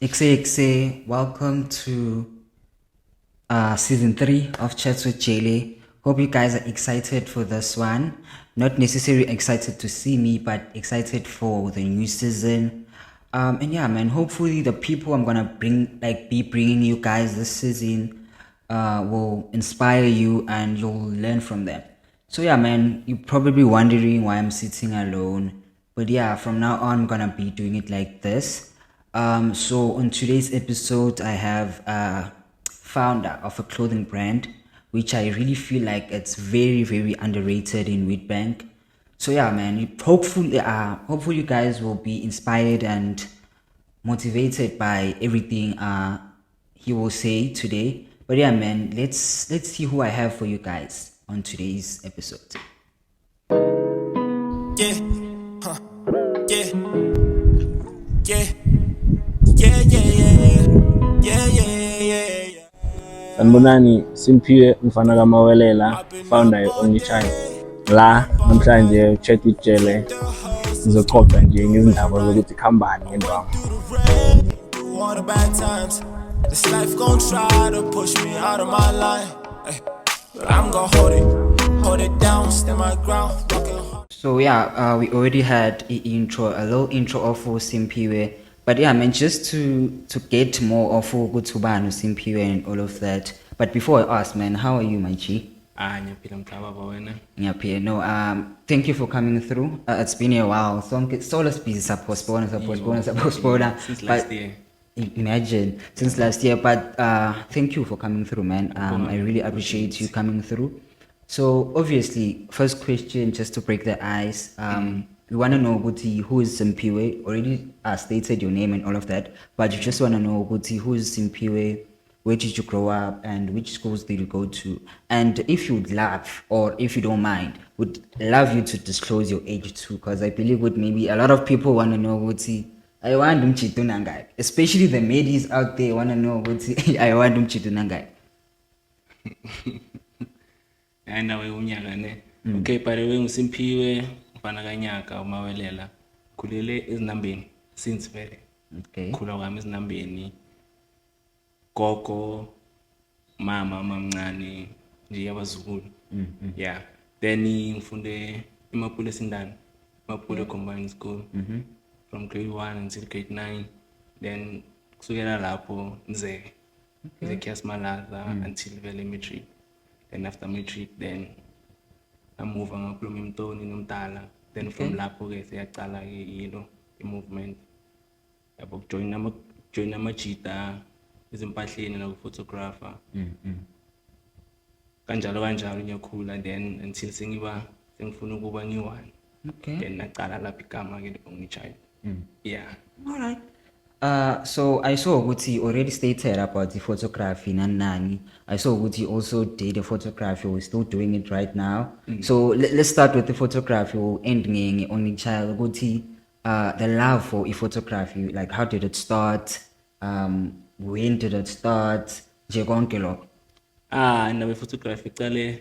Ekse, welcome to season 3 of Chats with Jele. Hope you guys are excited for this one. Not necessarily excited to see me, but excited for the new season. And yeah, man, hopefully the people I'm gonna be bringing you guys this season will inspire you and you'll learn from them. So yeah, man, you're probably wondering why I'm sitting alone. But yeah, from now on, I'm gonna be doing it like this. So on today's episode, I have founder of a clothing brand, which I really feel like it's very, very underrated in Witbank. So yeah, man, hopefully you guys will be inspired and motivated by everything he will say today. But yeah, man, let's see who I have for you guys on today's episode. Yeah, huh, yeah, yeah, yeah, yeah, yeah, yeah, yeah. Sanibonani, Simphiwe Nyaka, founder only child. La namhlanje chat with Jele sizoxoxa nje ngezindaba zokuthi khambani ngendwangu. All the bad times, this life gon' try to push me out of my line. But I'm gon' hold it down, stand my ground. So yeah, we already had a little intro of Simphiwe. But yeah, man, just to get more of Gutubano, Simphiwe and all of that. But before I ask, man, how are you, my G? Yeah, no, thank you for coming through. It's been a while. So let's be postponed. Since last year. Imagine, since last year. But thank you for coming through, man. I really appreciate you coming through. So obviously, first question, just to break the ice, we want to know, Guti, who is Simphiwe? Already stated your name and all of that, but you just want to know, Guti, who is Simphiwe? Where did you grow up and which schools did you go to? And if you would love, or if you don't mind, would love you to disclose your age too, because I believe would maybe a lot of people want to know, Guti, I want them chitunangai. Especially the ladies out there want to know, Guti, I want them chitunangai. Nawe unyaka ne. Okay, by the way, nguSimphiwe Nyaka umawelela. Khulele Eznumbeni since very. Okay. Khula kwami Eznumbeni. Gogo, mama mamncane nje yabazukulu. Yeah. Then ngifunde eMapule Sindane, Mapule Combined School. From grade 1 until grade 9. Then kusukela lapho nze Malaza until vele matric. Then after matric, then I move on to Mtoni Nomtala. Then from lapho ke siyaqala ke movement. Yabo join amajita izimpahleni na photographer. Kanjalo ngiyakhula then until sengifuna ukuba ngiwani. Okay. Then naqala lapha igama ke only child. Yeah. All right. So I saw Guti already stated about the photography Nani. I saw Guti also did the photography. We're still doing it right now. So let's start with the photography. Ending only child Guti. The love for a photography. Like how did it start? When did it start? Jegonkelo. Nawe photography qale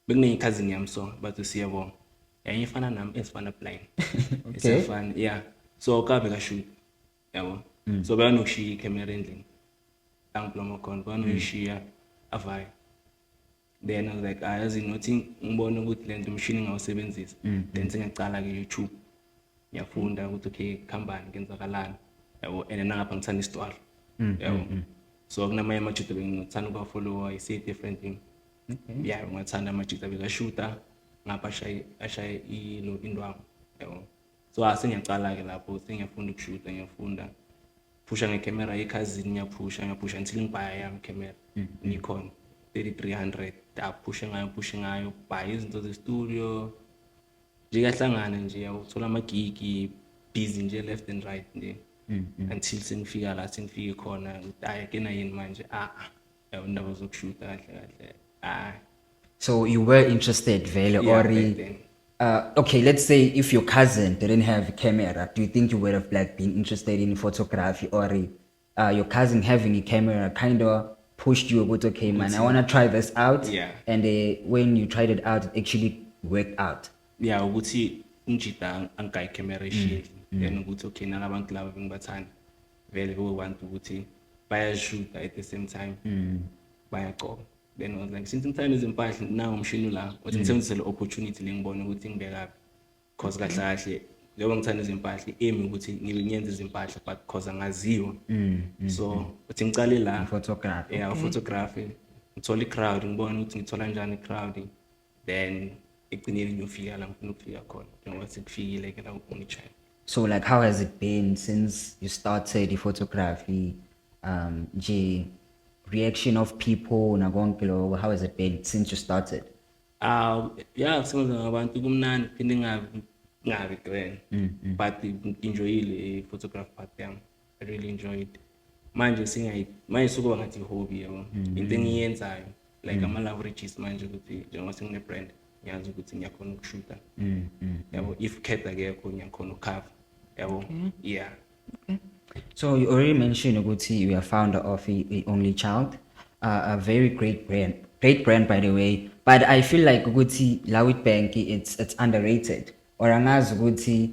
bekune cousin yami so bathi siyabonga. Yayifana nami esifana blind. Okay. Esifana yeah. So ka beka shoot. Yabo. So banokushiya camera endlini. Angiplomo khona banokushiya avaya. Then I was like, yazi nothi ngibona ukuthi lento machine ngawusebenzisa. Then sengicala ke YouTube. Ngiyafunda ukuthi okay khambani kenzakalani. Yabo and nangapha ngithanda isitwala. Yabo. So kunamanye amajita bengithanda ukuba follow I see different thing. Okay. Yeah, ngathanda amajita beka shooter ngapha ashaya indwangu. Yabo. So asengiyaqala ke lapho sengiyafunda ukushoota ngiyafunda phusha ngecamera yekhazini ngiyapusha until ngibhaya yami camera Nikon 3300 phusha ngayo buy izinto ze studio nje kahlangana nje uthola amagigi busy nje left and right nje until sengifika la sengifike khona kena yini manje undaba zokushoota kahle. So you were interested, Vele, Yeah, or back then. okay, let's say if your cousin didn't have a camera, do you think you would have been interested in photography, or your cousin having a camera kind of pushed you about, okay, man, I want to try this out? Yeah. And when you tried it out, it actually worked out. Yeah, ukuthi ngijita angayi camera ishili then ukuthi okay nalabantu laba bengibathanda vele want ukuthi bayashoot at the same time bayagqoka. Then I was like, since ngithanda izimpahla nawo umshini la uthi ngisebenzise le opportunity lengibona ukuthi ngibekaphi cause kahle kahle njengoba ngithanda izimpahla aim ukuthi ngiyenze izimpahla but cause angaziwa so uthi ngicale la photography photography ngithola i-crowd ngibona ukuthi ngithola njani i-crowd then ekugcineni ngiyofika la ngifuna ukufika khona njengoba sekufikile ke la ungitshaya. So like how has it been since you started the photography nje reaction of people na konke lokho, how has it been since you started? Yeah, senza abantu kumnandi phinde ngabi grand but enjoyile photography part yami. I really enjoyed manje manje sukuba ngathi hobby yabo into engiyenzayo like ama leverages manje ukuthi njengoba sengine brand ngiyazi ukuthi ngiyakhona ukushoota yabo if cat akekho ngiyakhona ukucover yabo. Yeah. So you already mentioned ukuthi you are founder of a Only Child, a very great brand by the way, but I feel like ukuthi la Witbank it's underrated or angazi ukuthi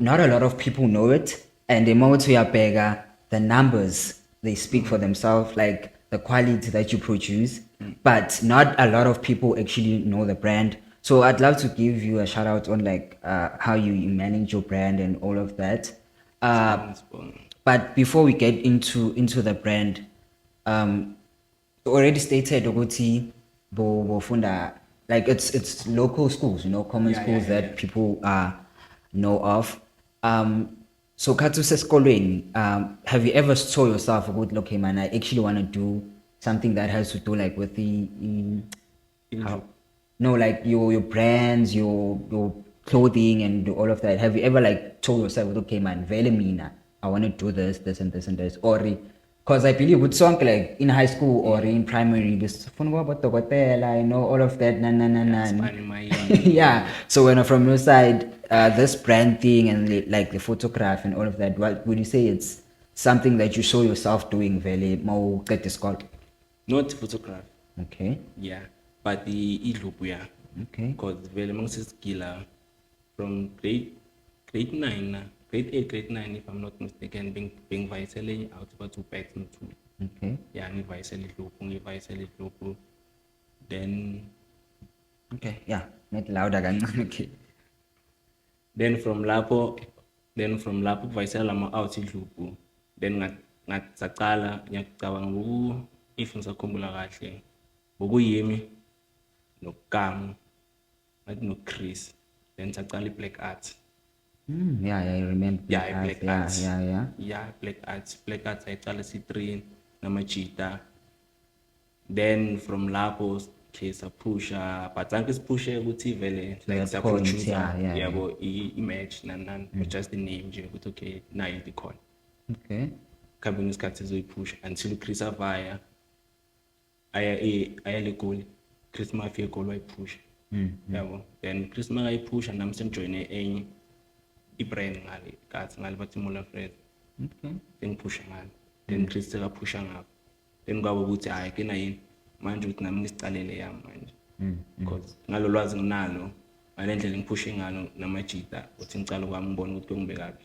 not a lot of people know it, and the more we are bigger the numbers they speak for themselves, like the quality that you produce, but not a lot of people actually know the brand. So I'd love to give you a shout out on like how you manage your brand and all of that. But before we get into the brand, you already stated ukuthi bofunda like it's local schools, you know, common schools that people know of. So khathi usesikolweni, have you ever saw yourself about, okay man, I actually want to do something that has to do like with the no, like your brands, your clothing and all of that? Have you ever like told yourself, okay man, vele mina, I want to do this and this and this? Or because I believe with song like in high school or in primary, this you know, all of that, yeah. So when from your side, this brand thing and like the photograph and all of that, what would you say it's something that you saw yourself doing vele mo get this called? Not photograph. Okay. Yeah. But the loop, yeah. Okay. Because very much skilla from grade 9, grade 8, grade 9, if I'm not mistaken, being vice out about 2 packs no 2. Okay. Yeah, ni vice loop. Then okay, yeah, not louder than okay. Then from lapo vice lama out loop. Then ngatsaqala ngiyacabanga if ngisakhumbula kahle bokuyimi no Kam, no Chris, then Satali Black Arts. Yeah, I remember. Yeah, Black Arts. Yeah, Black Arts. I started C3, Namachita. Then from Lapos, Kesa Pusha, but Tankis Pusha, Gutivele, like Sapochuza, yeah, but image, nan, just the name, but okay, now you the call. Okay. Cabinus Catizoi push until Chris Avaya. I goal. Chris Mafia goal I push. Yeah, then Chris I push and I'm still joining a brand ngali cats ngali batimula friend. Okay. Then push ngali. Then Chris still pushing up. Then go ukuthi I can I manje ukuthi nami ngisicalele yami manje. Because ngalo lwazi nginalo ngalendlela ngipushing ngalo namajita uthi ngicala kwami ngibona ukuthi ngibekaphi.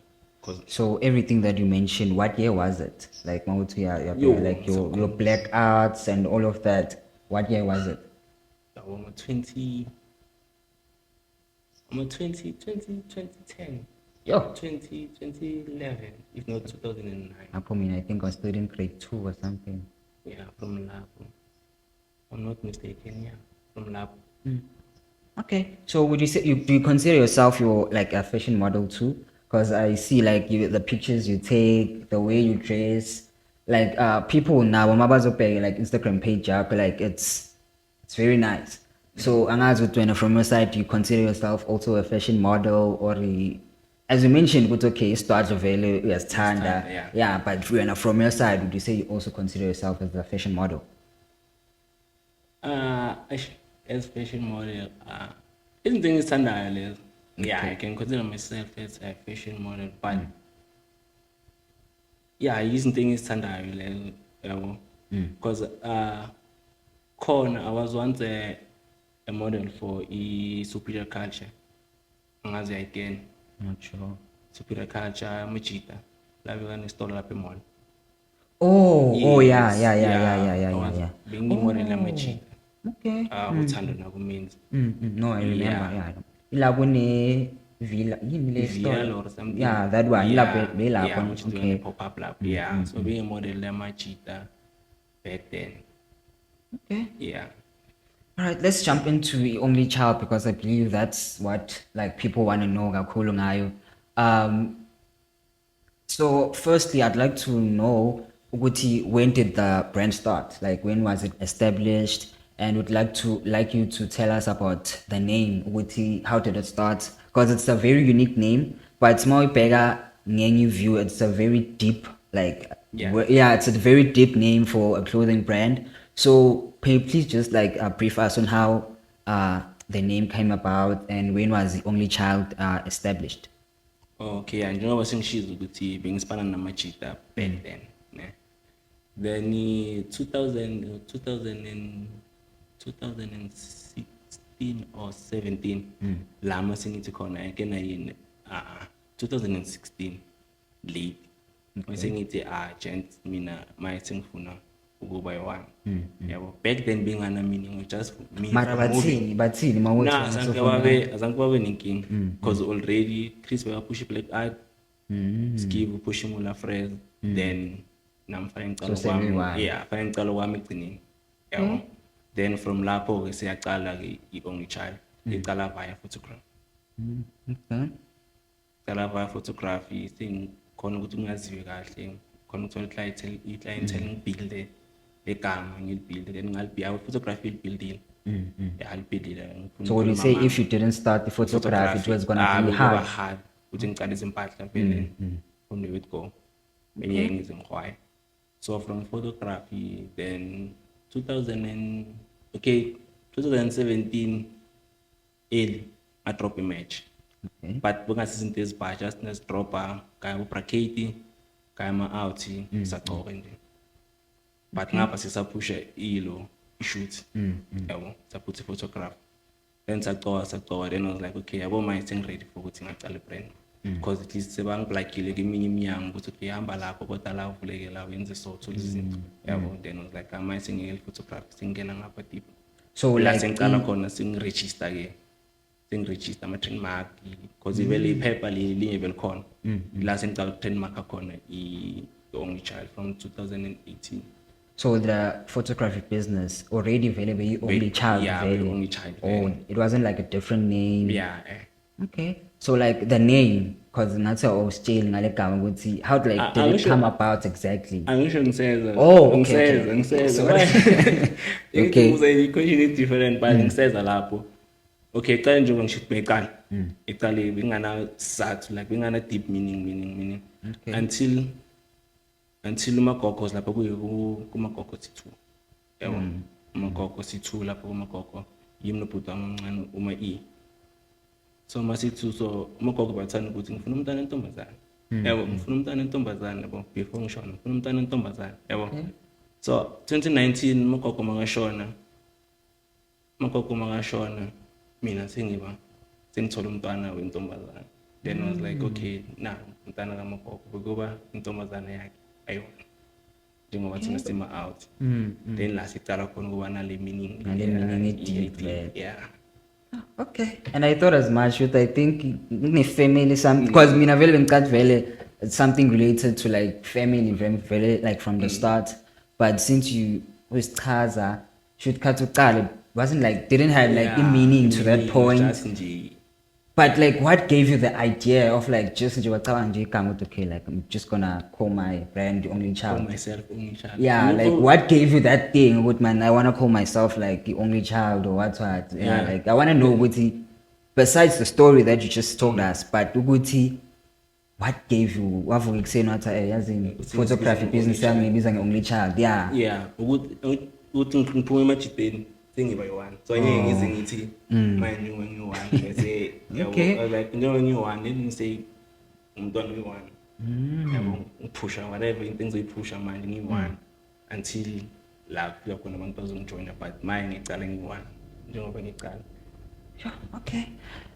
So everything that you mentioned, what year was it? Like like your black arts and all of that. What year was it? I'm 2010. Yo. 2011, if not 2009. I think I was still in grade 2 or something. Yeah, from lab. I'm not mistaken, yeah. From lab. Okay. So would you say do you consider yourself your like a fashion model too? Because I see like the pictures you take, the way you dress, like people now like Instagram page like it's very nice. So from your side, do you consider yourself also a fashion model or as you mentioned, but okay, start value as Tanda, yeah. But from your side, would you say you also consider yourself as a fashion model? As fashion model, isn't things Tanda? Yeah, I can consider myself as a fashion model, but yeah, using things standard because I was once a model for superior culture. Again, not sure. Superior culture, Machita. la bekanestolo lapha emall. Oh, yeah, Yes, yeah, yeah, yeah, yeah, yeah, yeah, I yeah, was yeah. bengimodel yamajita. Okay. Uthando nakumenzi. No, I remember. Yeah. Yeah. Ila kune villa, yini le store? Vial or something. Yeah, that one. Yeah, Ila yeah, which is when they okay. pop up lap. Yeah, so being a model yamajita back then. Okay. Yeah. All right, let's jump into the only child because I believe that's what like people want to know kakhulu ngayo. So firstly, I'd like to know ukuthi, when did the brand start? Like when was it established? And would like you to tell us about the name ukuthi, how did it start? Because it's a very unique name, but it's more bigger ngenye view. It's a very deep Yeah. it's a very deep name for a clothing brand. So can you please just like brief us on how the name came about and when was the only child established? Okay, and njengoba sengishizo ukuthi bengisipana namajita back then, ne. Then 2016 or 17 lama sengithi khona ekena yini 2016 late. Sengithi gents mina maye sengifuna ukuba yi-one. Yabo, back then bengana meaning just me. Mara bathini mawuthi Nah, wena azange babe nenkinga because already Chris push Black Art, Skive push Mula Fraser, then namfana ngicala So kwami, sekuyi-one. yeah, fana ngicala kwami egcineni. Yabo. Then from lapho ke siyaqala ke i-only child, iqala via photography. Okay. Iqala via photography, khona ukuthi ungaziwe kahle, khona ukuthola i-clientele ngibuilde legama ngilibuilde, then ngalibhiya photography ilibhildile. Yeah, ngifuna So when you say ukukhuluma if you didn't start the photography, it was gonna be bekuba hard. hard ukuthi ngicale izimpahla vele from the word go benye ngizingkhwaye. So from photography then 2017 early I drop a match. Okay. But bengasizinto ezibha just nesidropha kaya ubracket kaya ama-out sagcoka nje. But ngapha sisapusha ilo shoot. Yabo, saputha photograph. Then sagcoka then I was like okay, yabo manje sengiready for ukuthi ngicale brand. Because at least sebangiblakile keminye iminyango ukuthi okay hamba lapho kodwa la uvuleke la wenze so uthola izinto. Yabo, then I was like manje sengiyele photograph singena ngapha deep. So La like sengicala khona singiregister ke. Sengiregister ama trademark because ivele iphepha linye velikhona. La sengicala trademark khona the only child from 2018. so the photography business already available, you only child Yeah, available. only child. Oh, it wasn't like a different name. Yeah. Okay. So like the name, because that's I was still ngale gama ukuthi, how like I did it wish come I- about exactly? Angisho ngiseza. Oh, okay, okay. Ngiseza. Sorry. Okay. Okay. Ukuthi question is different but ngiseza lapho. Okay, qala nje ngisho beqala. Iqale bengana sathu like bengana deep meaning. Okay. Until umagogo lapho kumagogo C2. Yabo. Umagogo C2 lapho kumagogo yimi nobhuti amancane uma so masithi so umagogo bathanda ukuthi ngifuna umntana entombazana. Yabo, ngifuna umntana entombazana yabo before ngishona ngifuna umntana entombazana yabo. So 2019 umagogo mangashona mina sengithola umntwana wentombazana. Then I was like okay, na umntana kamagogo bekuba intombazana yakhe ayona. Njengoba thina sima out. Then la sicala khona kuba nale meaning. Nale meaning deep, Yeah. Okay. And I thought as much with I think in family some because mina vele bengicathi vele it's something related to like family very like from the start. But since you was chaza should uqale wasn't like didn't have like a meaning to that point. Just nje. But like what gave you the idea of like just nje wacabanga nje igama ukuthi okay like I'm just gonna call my brand the only child. Call myself only child. Yeah, like what gave you that thing with man I want to call myself like the only child or what yeah, like I want to know ukuthi besides the story that you just told us but ukuthi what gave you wavuka ekuseni wathi yazi photography business yami ngibiza nge-only child Yeah, ukuthi ngiphume emajiteni sengiba yi-one. So angeke ngize ngithi manje njengoba ngiyi-one bese Okay. yabo like njengoba ngiyi-one then say umntwana uyi-one. Yabo ngiphusha whatever into engizoyiphusha manje ngiyi-one until la kufika khona abantu bazongijoyina but manje ngicala ngiyi-one njengoba ngicala. Sure, okay.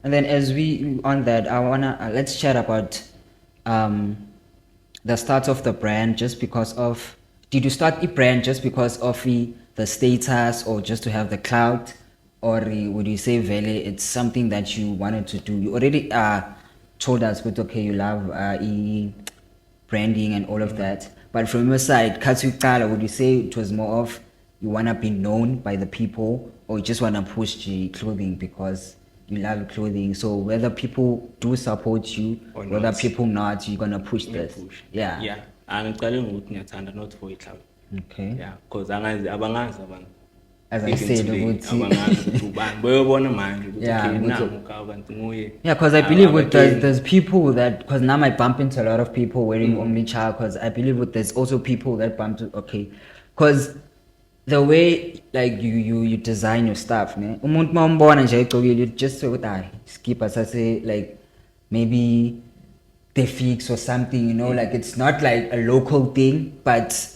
And then as we on that I wanna let's chat about the start of the brand just because of, did you start a brand just because of the status or just to have the clout? Or would you say, Vele, it's something that you wanted to do? You already told us, but okay, you love branding and all of that. But from your side, Katsuikala, would you say it was more of you want to be known by the people, or you just want to push the clothing because you love clothing? So whether people do support you or whether people not, you're going to push this. Push. Yeah. Yeah. Angiqale ngokuthi ngiyathanda not for icloud. Okay. Yeah, because abangazi abantu. As I said, yeah, because I believe with there's people that, because now I bump into a lot of people wearing only child, because I believe with there's also people that bump to, okay, because the way like you design your stuff, ne, you just say what skip as I say, like maybe they fix or something, you know, like it's not like a local thing, but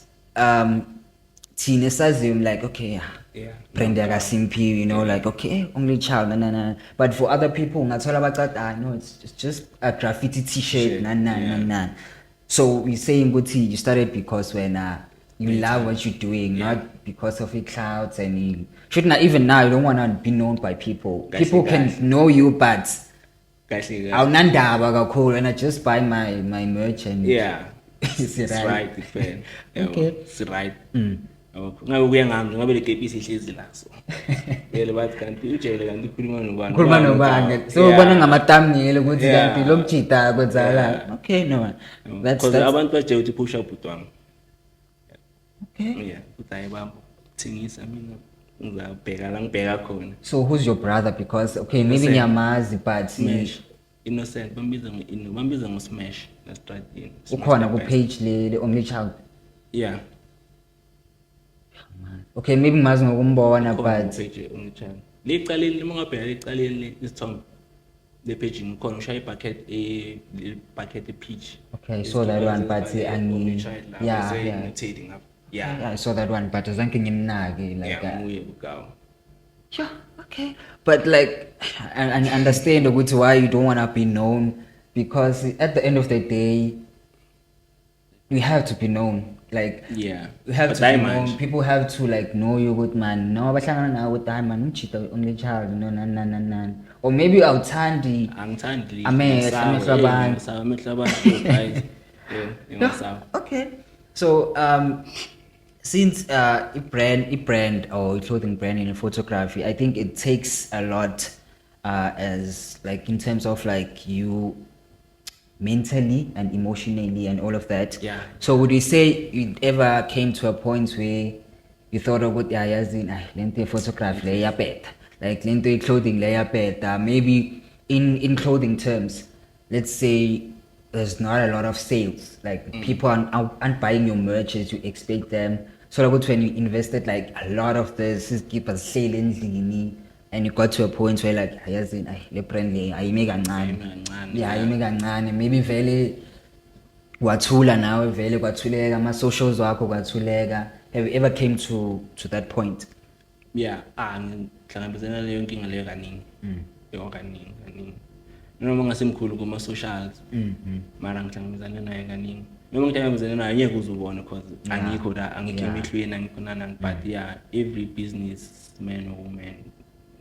Tina like, okay, yeah, Simphiwe, you know, like, okay, only child, nah. But for other people, no, it's just a graffiti t-shirt, nah. So we saying, you started because when you love what you're doing, not because of the clouds, and you should not, even now, you don't want to be known by people. People can know you, but and I just buy my merch and it's right. Okay. It's right. Ngabe kuya ngami ngabe le kepisi ihlezi la so vele bathi kanti ujele kanti ukhuluma nobani so ubona ngama-thumbnail ukuthi kanti lo mjida kwenzala. Okay, no, that's abantu baje uthi push up utwanga. Okay, yeah, uthi hayi bambo thingisa mina ngizabheka la ngibheka khona. So who's your brother? Because okay, maybe ngiyamazi but Smash Innocent bambiza ngo-Smash na stratini ukhona ku page le only child. Yeah. Okay, maybe ngimazi ngokumbona but licaleni lima ngabheka licaleni isithombe le page ngikhona ushaya i-bucket peach. Okay, I saw that one but yeah, I saw that one but azange ngimnake like yeah, okay, but like I understand ukuthi why you don't want to be known, because at the end of the day we have to be known. Like, yeah, we have to be known. People have to like know you, good man. No, but with diamond, cheat only child. No. Or maybe awuthandi. Okay. So since a brand or a clothing brand in photography, I think it takes a lot as like in terms of like you mentally and emotionally and all of that. Yeah. So would you say you ever came to a point where you thought about lente photography layer better, like lente clothing layer better? Maybe in clothing terms, let's say there's not a lot of sales, like people aren't buying your merch as you expect them. So like when you invested like a lot of this is keep us selling and you got to a point where like le brand le ayimeka kancane, maybe vele wathula nawe vele kwathuleka ama socials wakho kwathuleka. Have you ever came to that point? Yeah, ngihlangabezana leyo nkinga leyo kaningi noma ngasemkhulu kuma socials mara ngihlangabezana naye kaningi, noma ngihlangabezana naye ngeke uzubona because angikho la angikho emehlweni angikho nanani, but yeah, every businessman or woman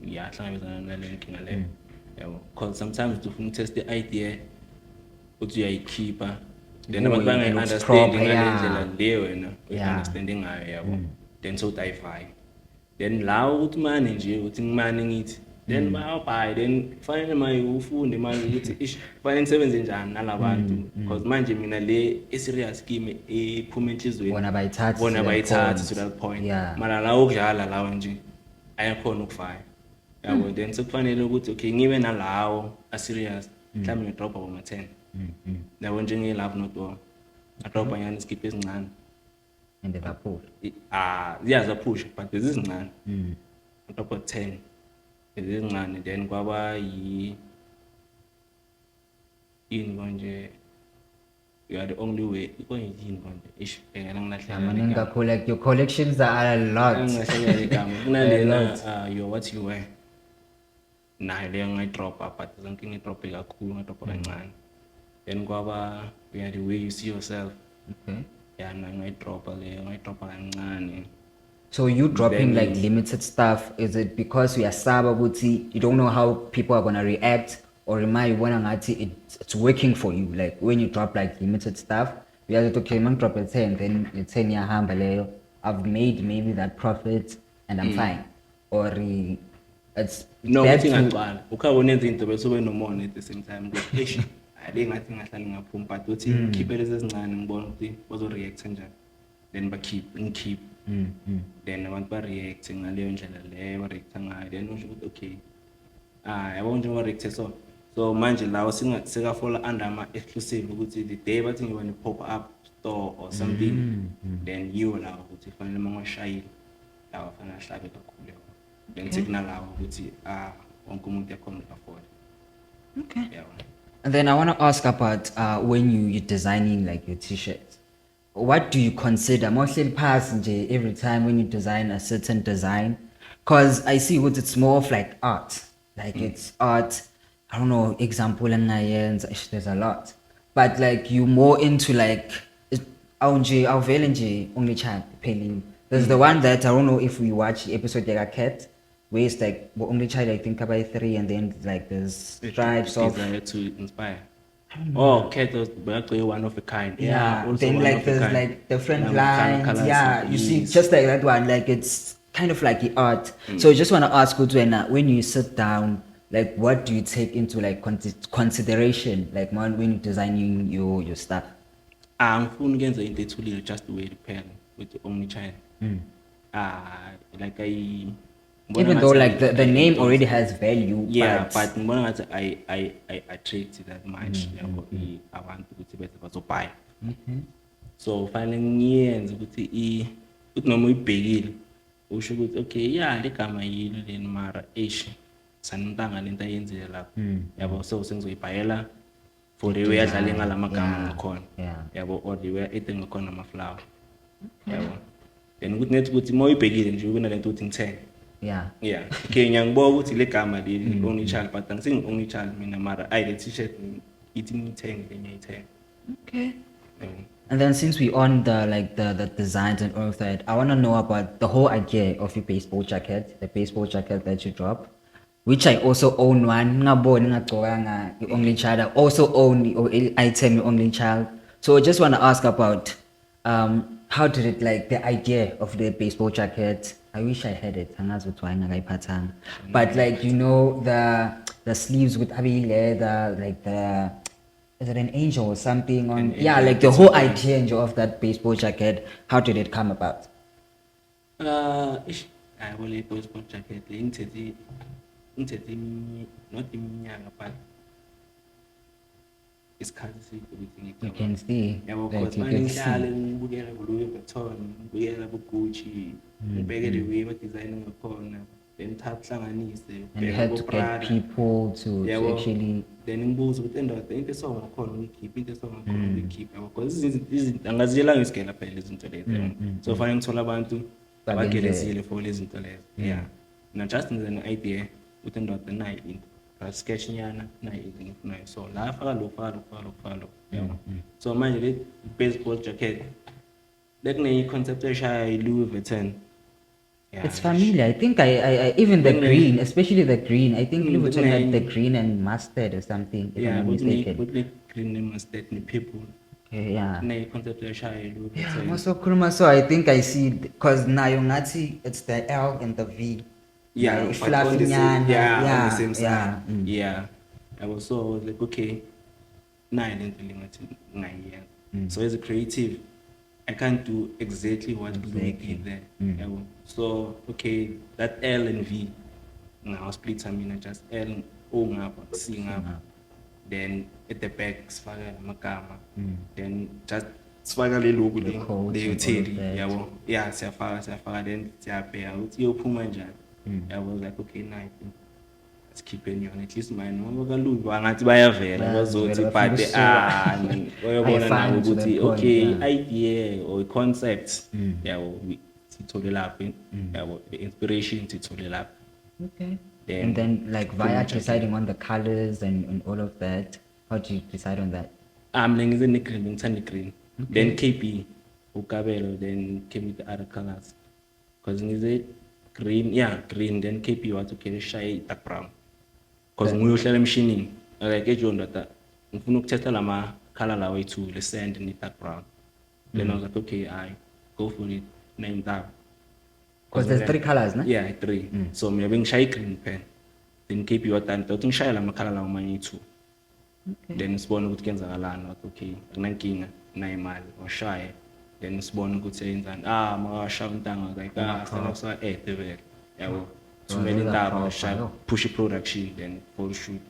hlangabezana nale nkinga leyo, yabo, because sometimes ufuna ukutest the idea uthi uyayikhipha then abantu bangayi-understand ngale ndlela leyo wena uyi-understande ngayo, yabo, then so dayifaya then la ukuthi mane nje uthi ngimane ngithi then bayabhayi then kufanele manje ufunde manje ukuthi kufanele nisebenze njani nalabantu, because manje mina le serious scheme ephuma enhlizweni bona bayithatha to that point, mara la ukudlala lawo nje ayakhona ukufaya, yabo, then sekufanele ukuthi okay ngibe nalawo a-serious mhlawumbe ngidropha ngoma-10 yabo, njenge-Love Not War adropha nyani isikiphi ezincane and they push zaphusha but ezincane adropha 10 ezincane, then kwaba yini konje you are the only way yini konje ngena nginahlala kakhulu, like your collections are a lot. Kunalena your what you wear nayo leyo ngayidropha but zonke ngidrophe kakhulu ngadropha kancane, then kwaba you are the way you see yourself. Okay. Yeah, ngayidropha leyo ngayidropha kancane. So you dropping Then like limited stuff, is it because you are ukuthi you don't know how people are gonna react, or am I when it's working for you? Like when you drop like limited stuff, you have to okay, man drop a 10, then it's 10 year humble. I've made maybe that profit and I'm fine. Or it's no back ukuthi to ngaqala ukhawona enza into bese ube nomona at the same time ukuthi eish ade ngathi ngahlali ngaphuma but uthi ngikhiphe lezi ezincane ngibona ukuthi bazo react kanjani, then ngikhip then abantu ba react ngaleyo ndlela leyo ba react ngayo, then usho ukuthi okay yabo nje ba react so manje lawo seka fall under ama exclusive ukuthi the day bathi ngiba ne pop up store or something, then you lawo ukuthi fanele mangashayile lawo fanele ahlabe kakhulu, then signalawo ukuthi wonke umuntu yakhona afford. okay. Yeah. And then I want to ask about when you're designing like your t-shirts. What do you consider? Mostly pass every time when you design a certain design, because I see what it's more of like art. Like it's art. I don't know example and there's a lot, but like you more into like only child painting. There's the one that I don't know if we watch the episode that cat where it's like only child I think about 3 and then like there's stripes of to inspire. Oh, cat was one of a kind. yeah, also then one like of a there's kind. like different Like, lines, colors, yeah, you see yes. just like that one, like it's kind of like the art. So I just want to ask you when you sit down, like what do you take into like consideration like when you're designing your stuff? Ngifuna ukwenza into ethulile just the way the pen with the only child. Like Even though like the name already has value, yeah, but ngibona ngathi I attract that much yabo abantu ukuthi bese bazobuy. So fanele ngiyenze ukuthi noma uyibhekile usho ukuthi okay yeah le gama yilo leni mara sanintanga lento ayenzile lapho yabo, so sengizoyibhayela for the way adlale ngalamagama ngakhona yabo, or the way ethe ngakhona ama flower yabo, then ukuthi nethi ukuthi mawuyibhekile nje ube nalento uthi ngithenge. Yeah. Okay, ngiyangibona ukuthi le gama leli only child, but angisingi only child mina mara le t-shirt ithi ngithenge ngiyayithenga. Okay. And then since we on the designs and all of that, I want to know about the whole idea of your baseball jacket, the baseball jacket that you drop, which I also own one. Ngaboni only child. I also own the item your only child. So I just want to ask about how did it like the idea of the baseball jacket? I wish I had it. But like you know the sleeves with abi leather, like the is it an angel or something on? Yeah, like the whole idea of that baseball jacket. How did it come about? I will a baseball jacket. Not iminyaka, but isikhathi everything You can see. yabo, Like because you manje can see. ngihlale ngibukela ku-Louis Vuitton, ngibukela ku-Gucci, ngibheke the way ba-design ngakhona, then hlanganise And you had to get people to actually. then ngibuza ukuthi endoda into esongakhona uyikhiphe, into esongakhona uyikhiphe yabo, because izinto angaziyelanga isigela phela lezi zinto lezi, so fanele ngithola abantu abagelezile for lezi zinto lezi. Yeah, na just ngize ne-idea ukuthi endoda nayi into sketch nyana nayi into ngifunayo, so la faka lokho yabo. So manje le baseball jacket lekune concept eshaya Louis Vuitton. Yeah, It's familiar. I think I even the green, especially the green. I think Louis Vuitton had the green and mustard or something. If I'm not mistaken. With the green and mustard and purple. Okay, yeah. Ne concept eshaya Louis Yeah, Vuitton. also Kuruma. So I think I see because now it's the L and the V. Yeah, Like, but on the same, yeah, on the same side. yeah, Yeah. I was like, okay, nah, I didn't really want to. So as a creative, I can't do exactly what Louis did there. Yeah, so okay, that L and V, now split. I mean, just L and O up, C up. Then at the back, sfaga magama. Then just sfaga le logo the utility. Yeah, sfaga then siyabheka ukuthi iyophuma njani. I was like, okay, nice. Let's keep it on. At least mine. Ngathi bayavela bazothi but bayabona nawo ukuthi okay, idea or concept yabo sithole lapho yabo, the inspiration sithole lapho. Okay. And then like via deciding on the colors and all of that, how do you decide on that? Mina ngize ne-green, ngithanda i-green. Then KP, Ukabelo, then came with the other colors. Because ngize green, green, then KP was okay, shy dark brown. Because nguyohlala emshinini, like eJohn data, ngifuna ukuthetha lama color lawo to the sand in the dark brown. Then I was like, okay, I go for it, name that. Because there's 3 colors, no? Yeah, 3. So me having shy green pen. Then keep your time. Don't shy lama color lawo manye too. Then sibona ukuthi kenzakalani wathi okay akunankinga nayo imali washaya then sibona ukuthi yenzani makashaya untanga like sena kusa vele yabo thumela intaba washaya push production then photo shoot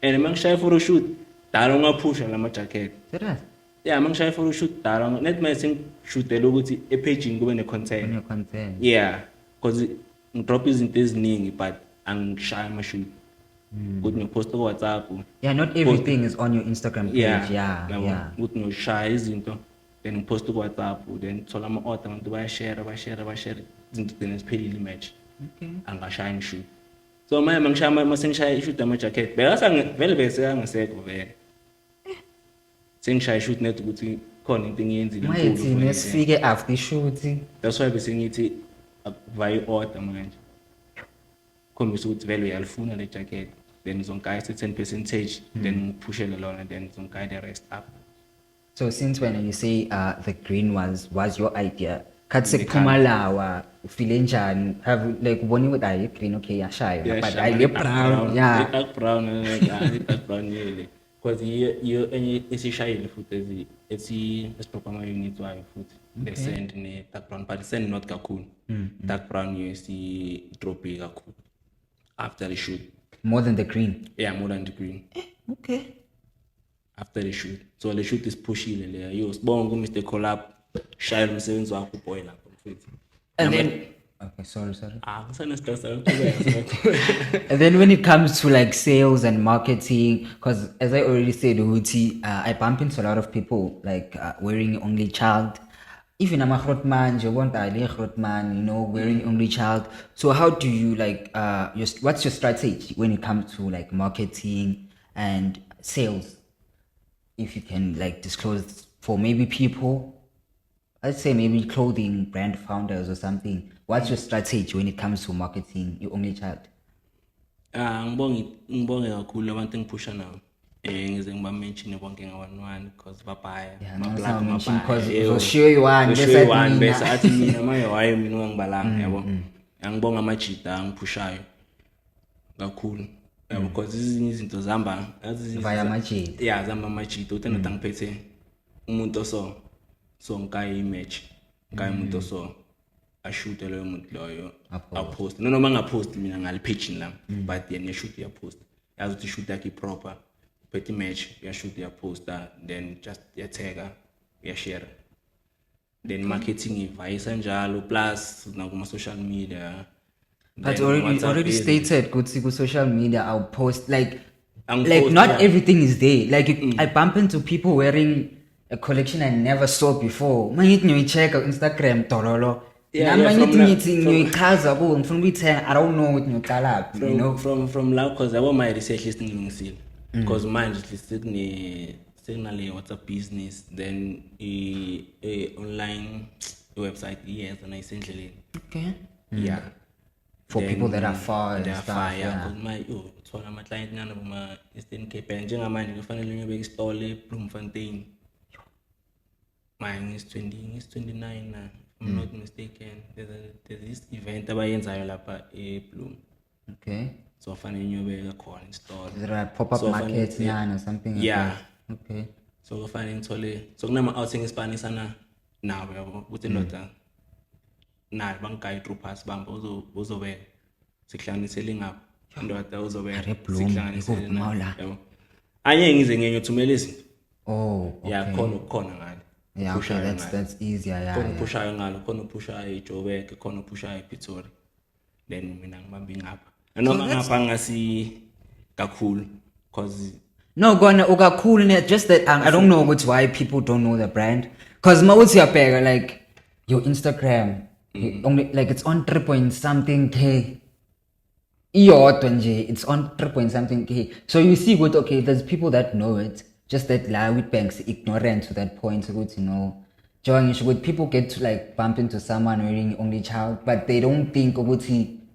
and mangishaya photo shoot dala ungaphusha lama jacket Serious? Yeah, mangishaya photo shoot dala net mase ngishutela ukuthi epaging kube ne content yeah because ngidrop izinto eziningi but angishaya ama shoot Good no post WhatsApp. Yeah, not everything is on your Instagram page. Yeah. Good no share izinto. Then post WhatsApp. Then thola ama order abantu bayashare. Izinto then siphelile match. Okay. Angashaya shoot. So mangishaya masengishaya shoot ama jacket. Bese vele bese angasekho vele. Sengishaya shoot net ukuthi khona into engiyenzile enkulu. Mayithi nesifike after shooting. That's why bese ngithi via order manje. Khombisa ukuthi vele uyalifuna le jacket. Then zonkai 10%, then push it along and then zonkai the rest up. So since when you say the green was your idea, kathi sekuphumalawa ufile njani? Have like uboni ukuthi ayi green okay yashaya but I le brown dark brown dark brown yele because you esishayile futhi esipropa ama units wayo futhi the sand ne dark brown but the sand not kakhulu dark brown you see dropping kakhulu after the shoot. More than the green? Yeah, more than the green. Okay. After the shoot. So the shoot is pushing le. Yo, sibonga Mr. Collab. Shaya umsebenzi wakho boy lapho mfethu. And then okay, sorry. Kusana stress. And then when it comes to like sales and marketing, because as I already said, Uti, I bump into a lot of people like wearing only child. Even I'm a Hrotman, wearing only child. So how do you like what's your strategy when it comes to like marketing and sales? If you can like disclose for maybe people, I'd say maybe clothing brand founders or something. What's your strategy when it comes to marketing your only child? Ngibonge kakhulu abantu engiphusha nawo. Ngize ngibamention bonke ngabantu because babhaya mablack because so sure you want bese athi mina maye waye mina ungangibalanga yabo ngibonga amajita angiphushayo kakhulu yabo because izinto izinto zihamba via amajita zihamba amajita uthi ndoda ngiphethe umuntu so ngikayi image ngikayi umuntu so ashoot leyo umuntu loyo apost noma ngapost mina ngalipage lami but yena shoot ya post yazi ukuthi shoot yakhe proper petty match, you shoot your poster, then just your tagger, your share. Then marketing advice and jalo plus na social media. But already stated go to social media, I'll post like not everything is there. Like I bump into people wearing a collection I never saw before. Man you check on Instagram torolo. I don't know what you call up. You know from now because I want my research listening because mine is signal WhatsApp business, then a online website, yes, and essentially. Okay. Yeah. For then, people that are far, because my so my client none of my Eastern Cape and mine you finally big store Bloemfontein. Mine is 29 now. If I'm not mistaken. There's this event about a Bloom. Okay. So find a new way call install. Is there a pop-up market or something? Yeah. Like okay. So go find tole. So now I'm outing in Spanish now with a lot. Now bankai troopers bambo also where Siklani selling up. And what also where Siklani selling up. Ayeng is in to me listen. Oh, okay. Yeah, corner. Yeah, okay, that's easier. Yeah. Kono pusha Joe, kono pusha Pitori. Then minang being up. And I'm ngasi kakul cause no gonna uga cool in it just that I don't know why people don't know the brand cause mawuthi yapeka like your Instagram only like it's on 3 something K it's on 3 something K so you see what okay there's people that know it just that la Witbank's ignorant to that point, so good, Joang, people get to like bump into someone wearing only child, but they don't think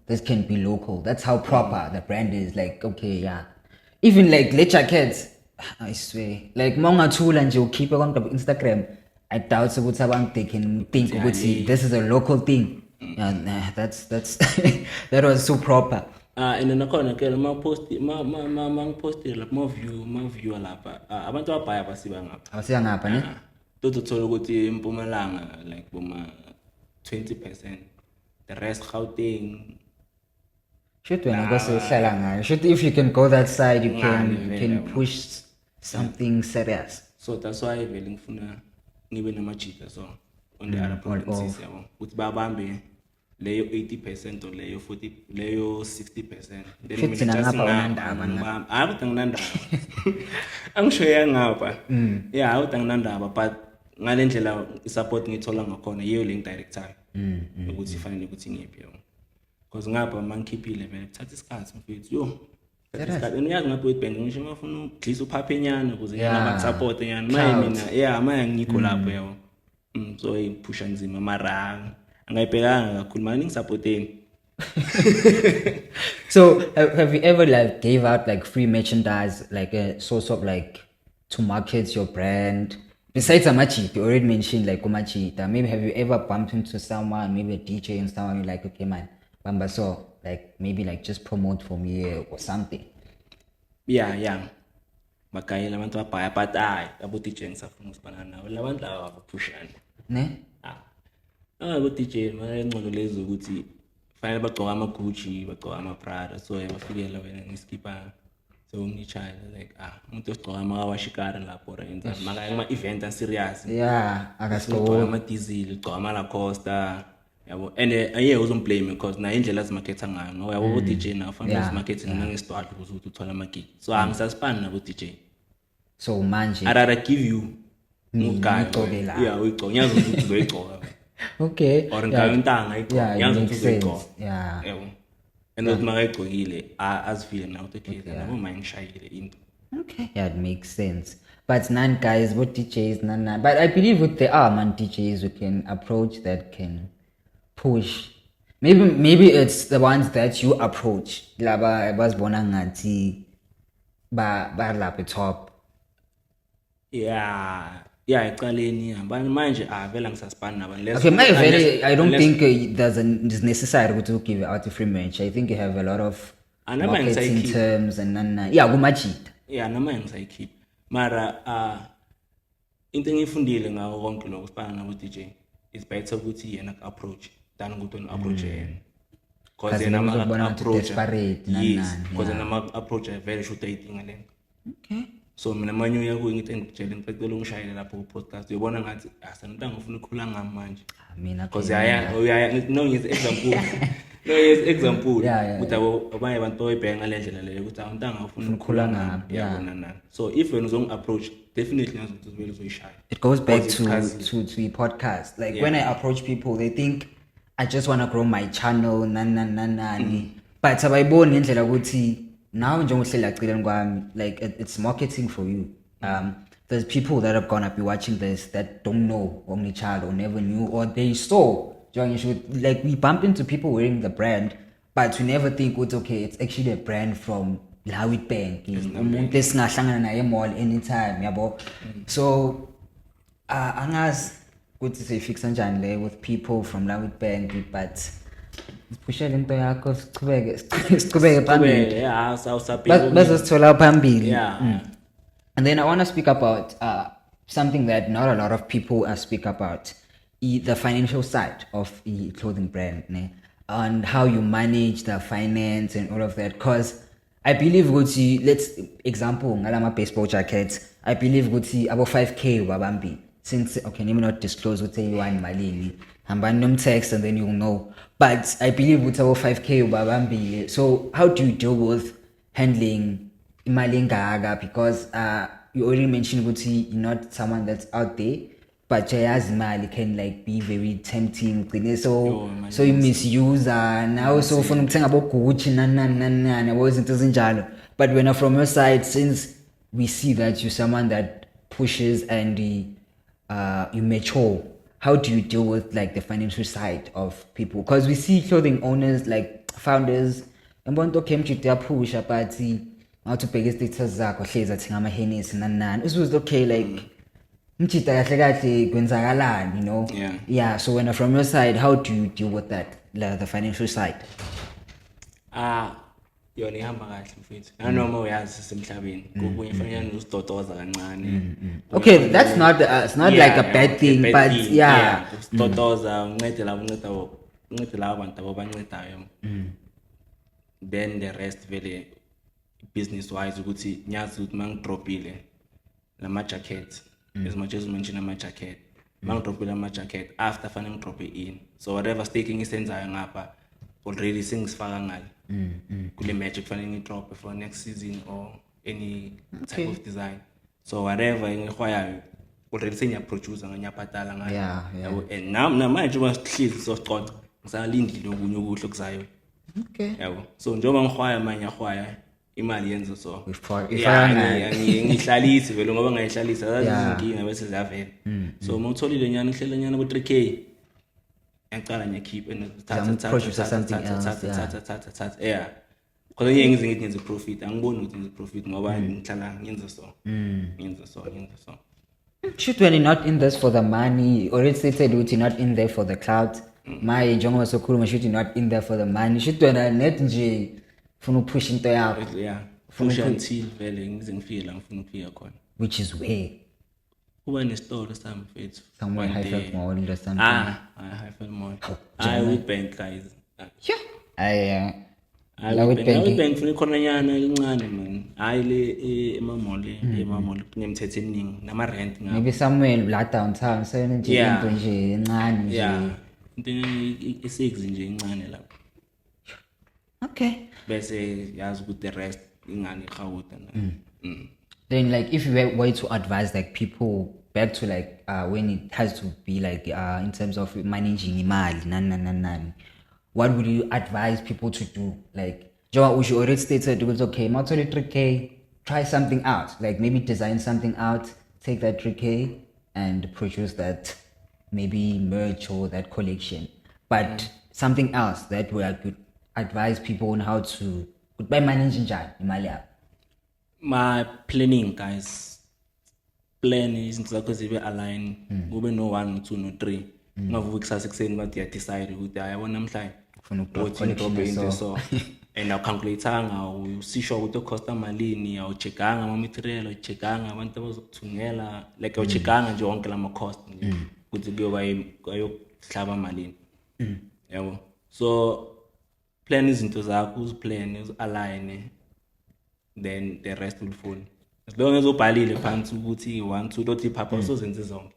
this can be local. That's how proper the brand is. Like, okay, yeah. Even like le jackets, I swear. Like monga tool and you keep it on Instagram. I doubt so they can think this is a local thing. Yeah, nah, that's that was so proper. And then akona ke post like more view lapha. Abantu abaya basiba ngapha. Abasiba ngapha ne? Totothola ukuthi eMpumalanga like boma 20%. The rest Gauteng. Should if you can go that side, you can push something serious. So that's why vele ngifuna ngibe namajita so on the other provinces yabo. Uthi babambe leyo 80% or leyo 40 leyo 60%. Then mina just ngaba akutanginandaba. Angishoya ngapha. Yeah, akutanginandaba but ngalendlela support ngithola ngakhona yiyo le director ukuthi fanele ukuthi ngiphi yabo. Because ngapha mangikhiphile vele kuthatha isikhathi mfethu yo isikhathi uyazi ngapha Witbank ngisho ngafuna ukugcisa uphaphenyana ukuze yena bakusupport nyana maye mina maye ngikho lapho yabo so iphusha nzima mara angayibhekanga kakhulu manje ngisupporteni. So have you ever like gave out like free merchandise, like a source of like to market your brand besides Amachita? You already mentioned like Amachita. Maybe have you ever bumped into someone, maybe a DJ and someone you're like, okay man, Bamba, so like maybe like just promote for me or something? Yeah. Makayela abantu abaya but abo DJ ngisafuna usibana nawo labantu laba abapushana. Ne? Abo DJ ngcono lezo ukuthi fanele bagcoka ama Gucci, bagcoka ama Prada so yabafikela wena ngisikipa so ngichaya like umuntu ogcoka ama washikara lapho renza maka ama event serious. Yeah, akasigcoka ama diesel, ugcoka ama Lacosta. Yabo and aye uzomblame because na indlela zimarketa ngayo no yabo DJ na fanele uzimarketing nangesitwala ukuze uthola ama gig so angisasipani nabo DJ so manje I rather give you mugayi uyigcoka nyazo ukuthi uzoyigcoka okay or ngayintanga igcoka nyazo ukuthi uzoyigcoka yabo and not makayigcokile azifile na ukuthi nabo mayingishayile into. Okay, yeah, it makes sense. But none guys, what DJs, none. But I believe there are man DJs who can approach that can push. Maybe it's the ones that you approach. Laba was bonangati ba lapha top. Yeah, ecaleni but manje vela ngisasipana nabo unless. Okay, I don't think it's necessary to give out a free merch. I think you have a lot of marketing terms and none. Yeah, kumajita. Yeah, nama ngisayikhipha. Mara into engifundile ngawo konke lokho sipana nabo DJ is better ukuthi yena approach than ukuthi approach yena. Because yena approach desperate because yena approach very shoot dating ngale. Okay. So mina manje uyakuyi ngithi ngikutshela ngicela ungishayele lapho ku podcast uyabona ngathi asanita ngifuna ukukhula ngami manje. Mina because no yes example ukuthi abaye abantu oyibhenga lendlela leyo ukuthi awuntanga ufuna ukukhula ngami yabona nani. So if wena uzong approach definitely ngazokuthi uzobele uzoyishaya. It goes back to the podcast. Like when I approach people they think I just want to grow my channel nani but abayiboni indlela ukuthi now njengohlela eceleni kwami like it's marketing for you. There's people that are gonna be watching this that don't know Omni Child or never knew or they saw like we bump into people wearing the brand but we never think it's actually a brand from Witbank umuntu esingahlangana naye mall anytime yabo. So angazi ukuthi sifixa kanjani le with people from Witbank but pushela into yakho sichubeke phambili. Yeah, sawusaphi bese sithola phambili. And then I want to speak about something that not a lot of people speak about, the financial side of the clothing brand, and how you manage the finance and all of that. Because I believe let's example ngalama baseball jackets. I believe about 5K wabambi. Since let me not disclose what you want malini. Hambani text and then you'll know. But I believe about 5K wabambi. So how do you deal with handling Imalingaga? Because you already mentioned you're not someone that's out there, but Mali can like be very tempting. So you misuse now so from saying about Gucci I wasn't jalo. But when I'm from your side, since we see that you're someone that pushes and you mature. How do you deal with like the financial side of people? Because we see clothing owners, like founders, and want to came to their push about how to pay status zakho hlezi athenga ama-Hennessy nani. This was okay, like mchita kahle kahle kwenzakalani, you know? Yeah, so when from your side, how do you deal with that, the financial side? Yona ihamba kahle mfethu nanoma uyazi sisemhlabeni kokunye fanele uzidodoza kancane. Okay, that's not it's not like a bad thing, but yeah, uzidodoza uncede labo uncede labo abantu abancedayo. Then the rest vele business wise ukuthi nyazi ukuthi mangidropile lama jacket, as much as you mention ama jacket, mangidropile ama jacket after fanele ngidrope in, so whatever staking isenzayo ngapha already singisifaka ngale kule magic fanele ngidrop for next season or any type of design. So whatever engihwayayo already sengiyaproduce ngiyabhadala ngayo. Yeah. And namanje masihlezi sococa ngisalindile okunye okuhle okuzayo. Okay. Yabo. So njengoba ngihwaya manje ngihwaya imali yenza so. Ngihlalisi vele ngoba ngayihlalisa azinkinga bese ziyavela. So mawutholile nyana ihlela nyana ku 3K. Ngicala ngiyakhip produce something else. Yeah. Because yengize ngithi ngenze profit, angiboni ukuthi ngenze profit ngoba ngihlala ngenza so. Shoot, when you're not in this for the money, already stated you're not in there for the clout. My njengoba sokhuluma shoot you're not in there for the money. Shoot when net nje ufuna push into yakho. Yeah. Push until vele ngize ngifike la ngifuna ukufika khona. Which is where? Kuba nesitolo sami mfethu. Somewhere high mall or something. High mall. Witbank guys. Yeah. Witbank funa khona nyana elincane man. Hayi le emamall kunemithetho eminingi nama rent ngapha. Maybe somewhere la downtown so nje into nje encane nje. Yeah. Into i6 nje incane lapho. Okay. Bese yazi ukuthi the rest ingani ikhawuta na. Then like if you were to advise like people back to like when it has to be like in terms of managing imali nani, what would you advise people to do? Like Joa Ushi already stated it was okay, not only 3K, try something out. Like maybe design something out, take that 3K and produce that maybe merch or that collection. But something else that where I could advise people on how to by managing imali yabo. My planning guys, plan izinto zakho zibe align, kube no 1 2 no 3. Ungavuka kusasa ekseni bathi ya decide ukuthi ayabona namhlanje ufuna ukudrop into so and awucalculateanga usisho ukuthi ucosta malini, awucheckanga ama material, awucheckanga abantu abazokuthungela, like awucheckanga nje wonke lama cost nje ukuthi kuyoba ayohlaba malini. Yabo. So plan izinto zakho, uziplan, uzalign, then the rest will follow. As long as ubhalile phansi ukuthi 1 2 lothi papa sozenze zonke.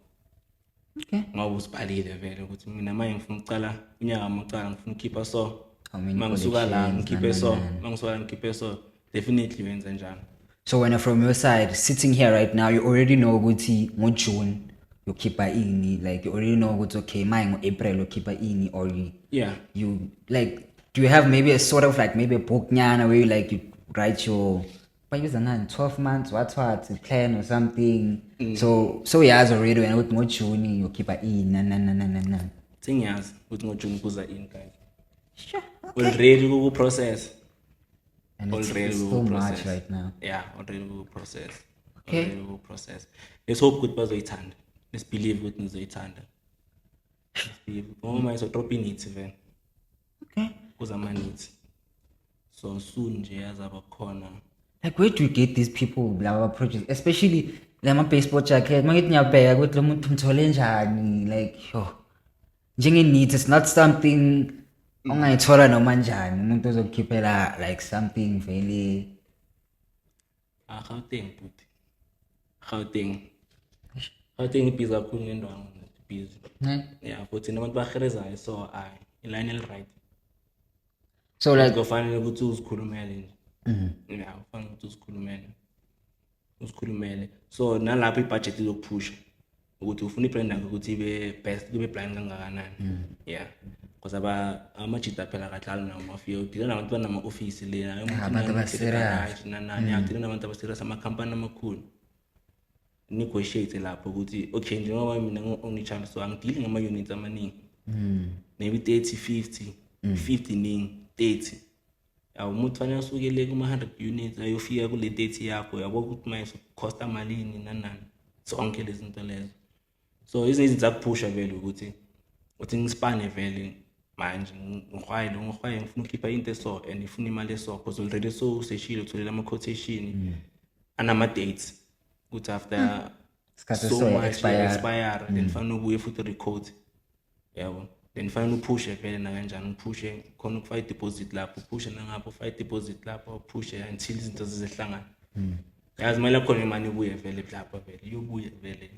Okay. Ngoba usibhalile vele ukuthi mina manje ngifuna uqala unyaka amaqala ngifuna ukhipha so. Mangisuka la ngikhiphe so, mangisuka ngikhiphe so, definitely wenza njalo. So when from your side sitting here right now you already know ukuthi ngo June you keep ini, like you already know ukuthi okay mine ngo April you keep ini, or you like do you have maybe a sort of like maybe a book nyana where you like you write your 12 months what plan or something. So yazi already when ukuthi ngo June you keep ini na. Singiyazi ukuthi ngo June kuza in guys. Sure. Okay. Already go process. And it's so much right now. Yeah, already go process. Okay. Already go process. Let's hope good bazoyithanda. Let's believe ukuthi nizoyithanda. Let's believe. My so drop in it even. Okay. Kuza manitsi. So soon nje yazaba khona. Like where do you get these people laba projects, especially lama baseball jacket mangithi ngiyabheka ukuthi lo muntu umthole njani, like njenge needs, it's not something ongayithola noma njani umuntu ozokukhiphela like something very Gauteng busy kakhulu ngendwangu busy. Yeah, futhi nabantu baherezayo so iline el right. So like kufanele ukuthi uzikhulumele nje. Yeah, kufanele ukuthi uzikhulumele. So nalapho ibudget izokuphusha ukuthi ufuna ibrand yakho ukuthi ibe best, ibe blind kangakanani. Yeah. because amajita phela kadlala nawo mafield dila nabantu banama office le nayo abantu abaserious. dila nabantu abaserious amakhampani amakhulu negotiate lapho ukuthi okay njengoba mina only child so angidili ngama units amaningi maybe 30 50 50 ning 30 umuntu fanele usukele kuma 100 units ayofika kule 30 yakho yabo ukuthi manje costa malini nanani zonke lezi zinto lezo so izinto zakuphusha vele ukuthi ngispane vele manje ngihwaye ngifuna ukukhipha into so and ifuna imali eso because already so useshile utholela ama quotation anama dates ukuthi after so much expire then fanele ubuye futhi record yabo then fanele uphushe vele na kanjani uphushe khona ukufaka deposit lapho uphushe nangapho ufaka deposit lapho uphushe until izinto zizehlangana yazi manje khona imali ubuye vele lapha vele iyobuye vele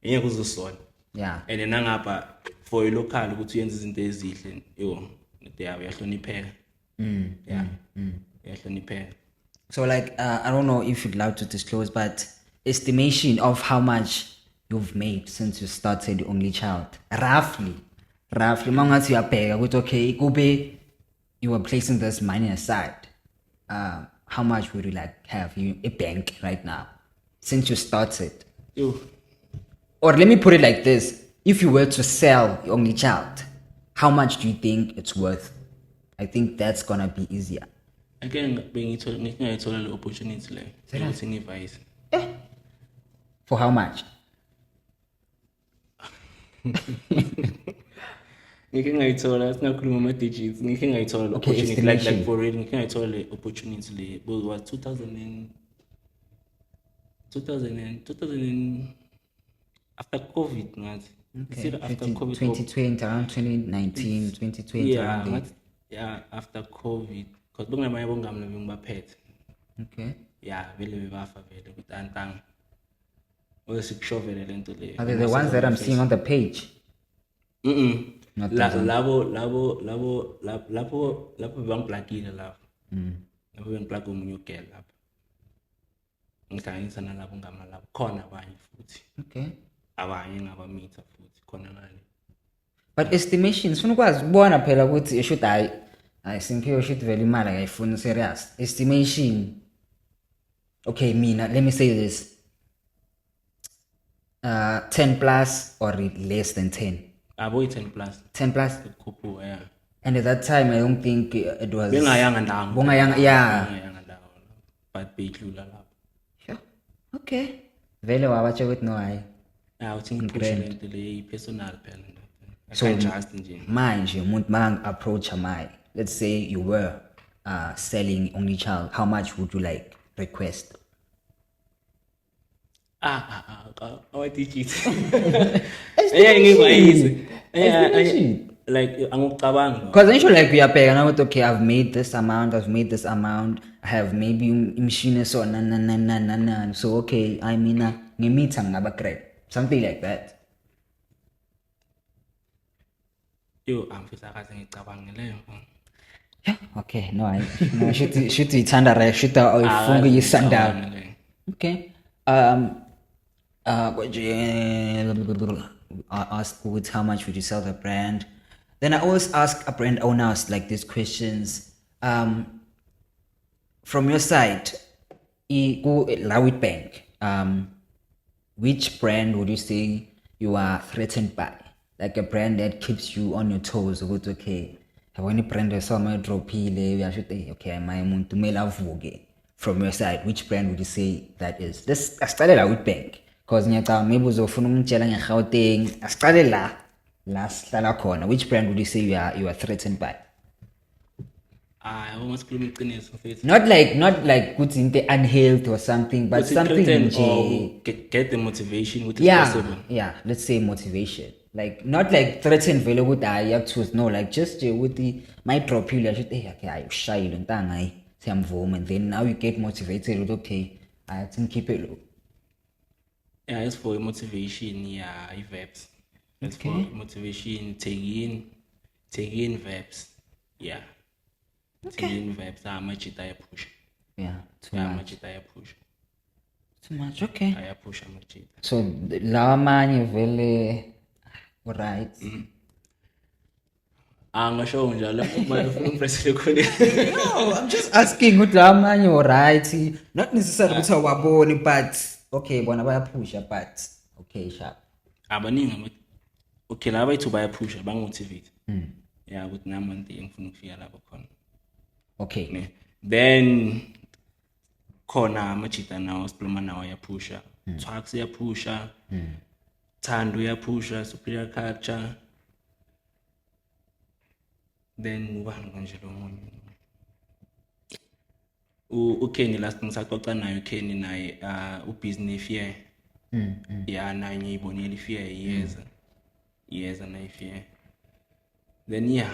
engeke uzosola yeah and nangapha for local ukuthi uyenze izinto ezihle yo yahlonipheka yahlonipheka. So like I don't know if you'd like to disclose, but estimation of how much you've made since you started the only child, roughly mangathi uyabheka ukuthi okay kube you were placing this money aside, how much would you like have you a bank right now since you started? Or let me put it like this, if you were to sell your only child, how much do you think it's worth? I think that's gonna be easier. Again, ngithola le opportunity le ukuthi ngivayise. For how much? Ngithola sinakhuluma ama digits, ngithola le opportunity like for real, ngithola le opportunity le was 2000 after COVID, ngathi. Okay. After COVID 2020 around 2019 2020 around after COVID because bungamanye bongamla bengibaphethe. Okay. Vele bebafa vele kutantanga. Oyesikushovele lento le. Are they the ones that I'm seeing on the page? Labo bangplugile lapho. Labo bengplug umunye ugel lapho. Ngihlanganisa nalabo ngama lapho khona abanye futhi. Okay. Abanye ngabamitha futhi khona ngale. But estimations funa ukwazi ubona phela ukuthi you should Simphiwe should vele imali ayifuni serious. Estimation. Okay, mina, let me say this. 10 plus or less than 10? Avoid 10 plus. 10 plus? Kupu, yeah. And at that time, I don't think it was... Bungayanga but beidlula lapho. Sure. Okay. Vele wabatsho ukuthi no hayi. Uthi ngiphushe lento le personal phela. So manje umuntu approach my, let's say you were selling only child, how much would you like request? Digits. Ngivayise. Like angicabanga. Because then you like we are paying now, okay, I've made this amount, I have maybe machine so na. So okay, I mean ngimita ngaba grade. Something like that. Angifisa kaze ngicabangile. Yeah, okay, no, should ithanda right, should uyifunga yisanda. Okay. I ask with how much would you sell the brand? Then I always ask a brand owners like these questions. From your side, Witbank, which brand would you say you are threatened by? Like a brand that keeps you on your toes. Okay, I want to brand so my drop here. Okay, my want to mail out. From your side, which brand would you say that is? This I started out with Bank because maybe uzofuna ungitshela ngeGauteng. I started last corner. Which brand would you say you are threatened by? I almost couldn't Not like good in the unhealed or something, but something get the motivation with possible. Yeah, let's say motivation. Like not like threatened vele ukuthi I have to no, like just with the my drop you should okay, I shy ntanga and then now you get motivated with okay, I think keep it low. Yeah, it's for motivation, verbs. It's for motivation, take in verbs. Yeah. Okay. Take in verbs, much it I push. Yeah, too much it I push. Too much, okay. I push much it. So la manye vele right. Angasho njalo uma ufuna umpressele khona. No, I'm just asking ukuthi la manye alright, not necessarily ukuthi awaboni but okay bona bayaphusha but okay sharp. Abaningi okay laba bayithu bayaphusha bangomotivate. Yeah, ukuthi nami nti ngifuna ukufika lapho khona. Okay. Then khona amajita nawo sikhuluma nawo yaphusha. Twax yaphusha. Thando yaphusha, superior culture. Then ubani kanje lo munye. uKenny last ngisaxoxa naye uKenny naye ubusiness fear. Yeah, naye ngiyibonile fear iyeza naye fear. Then yeah.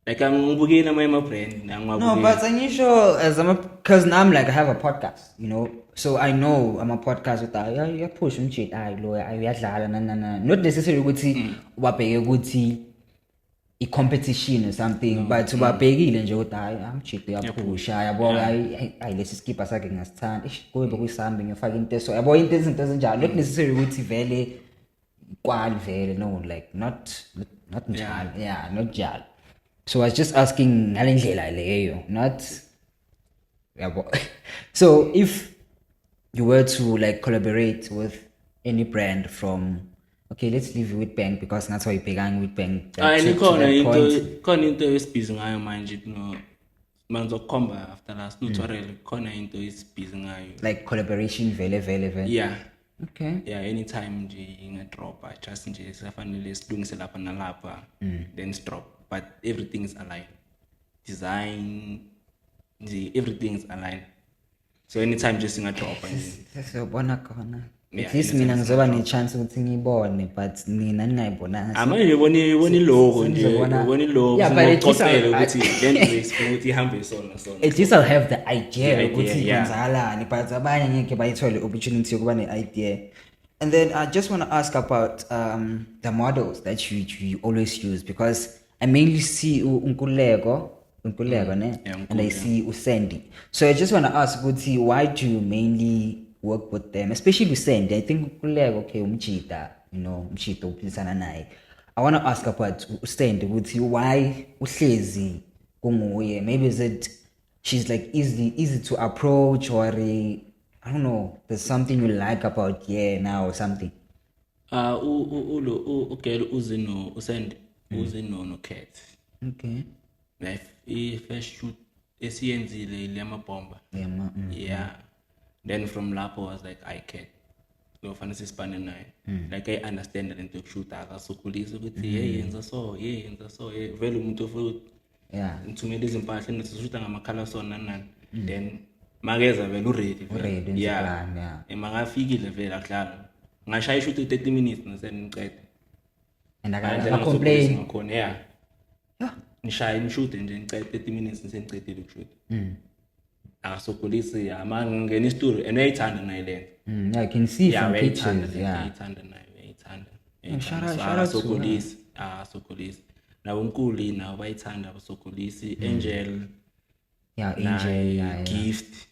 Like ngibukile my brand No, but unusual as because now I'm like I have a podcast, you know, so I know I'm a podcast with I push shit not necessarily ukuthi ubabheke ukuthi I competition or something but ubabhekile nje ukuthi I'm cheap uyaphusha yabo lesi skipper sakhe ngasithanda kube kuyisambi ngiyofaka into so yabo into ezinto ezinjalo not necessarily ukuthi vele kwali vele no like not njalo yeah not njalo. So I was just asking ngalendlela leyo, not so if you were to like collaborate with any brand from okay, let's leave Witbank because that's why you began Witbank. Khona into esibhizi ngayo manje no manzokhomba after last tutorial khona into esibhizi ngayo like collaboration vele. Yeah. Okay. Yeah, anytime nje ingadrop just nje sifanele silungise lapha nalapha then drop. But everything is aligned. Design, everything is aligned. So anytime just sing a drop. So at least mina ngizoba ne chance ukuthi ngibone but nina ningayibonanga. Amanje uboni logo nje, uboni logo. Yeah, but ngicocela ukuthi lento isifuna ukuthi ihambe sona. At least I'll have the idea ukuthi kwenzakalani but abanye ngeke bayithole opportunity yokuba ne idea. And then I just want to ask about the models that you always use because I mainly see Unkulego, ne? And I see Usendi. So I just want to ask, why do you mainly work with them, especially Usendi? I think Unkulego, okay, umchita, you know, umchita upilisana naye. I want to ask about Usendi, why uhlezi kunguye? Maybe is it she's like easy to approach or I don't know, there's something you like about now or something. Okay, Usendi. No cat. Okay. Like first shoot esiyenzile ile amabomba. Yeah. Then from lapho I was like I cat. No fancy sisibane naye. Like I understand that into shoot akasokulisa ukuthi yenza so vele umuntu ofuna yeah ngithumela izimpahla ngisishuta ngamakhala sona nani. Then mageza vele ready. Yeah. Emakafikile vele akudlala. Ngashaya shoot 30 minutes ngiqede. And I complain. Yeah. Nishaya nishoot nje ngicela 30 minutes ngisengicedile ukushoot. Akasokolisi ngene story and uyayithanda naye lento. I can see from pictures. Yeah. Uyayithanda naye, uyayithanda. Shout out Sokolisi. Sokolisi. Na unkuli na bayithanda abasokolisi, Angel. Yeah, Angel, Gift.